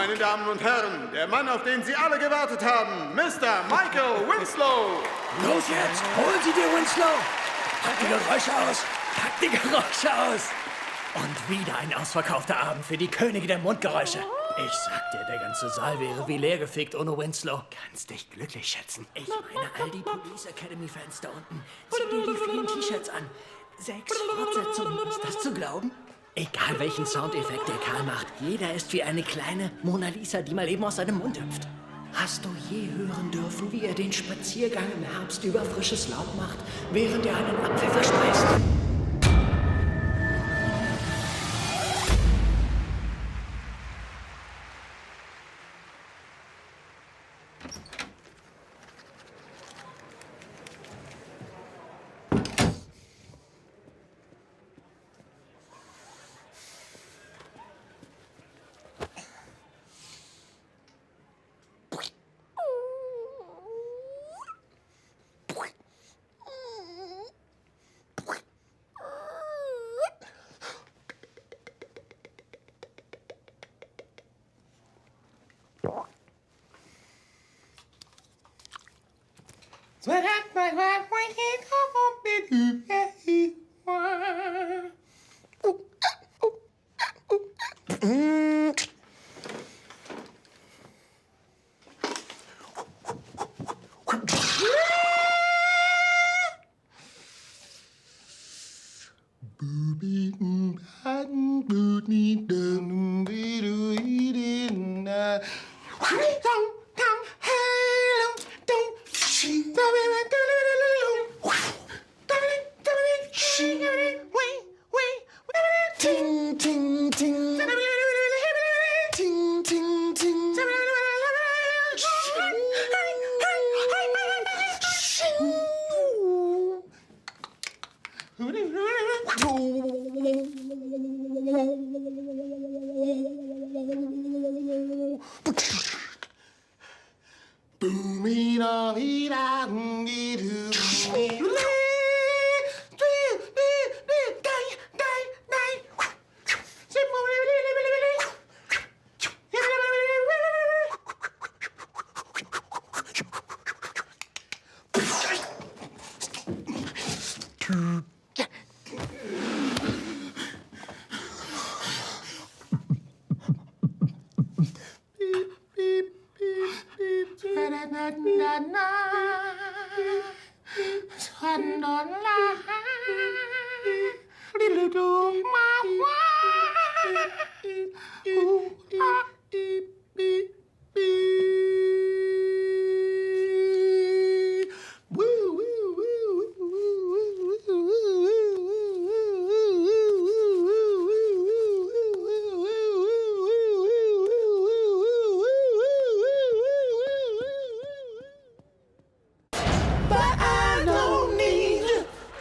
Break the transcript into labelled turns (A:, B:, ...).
A: meine Damen und Herren, der Mann, auf den Sie alle gewartet haben, Mr. Michael Winslow.
B: Los jetzt, holen Sie dir Winslow. Pack die Geräusche aus, pack die Geräusche aus. Und wieder ein ausverkaufter Abend für die Könige der Mundgeräusche. Ich sag dir, der ganze Saal wäre wie leergefegt ohne Winslow. Kannst dich glücklich schätzen. Ich meine, all die Police Academy-Fans da unten. Zieh dir die vielen T-Shirts an. 6 Fortsetzungen, ist das zu glauben? Egal welchen Soundeffekt der Karl macht, jeder ist wie eine kleine Mona Lisa, die mal eben aus seinem Mund hüpft. Hast du je hören dürfen, wie er den Spaziergang im Herbst über frisches Laub macht, während er einen Apfel verspeist?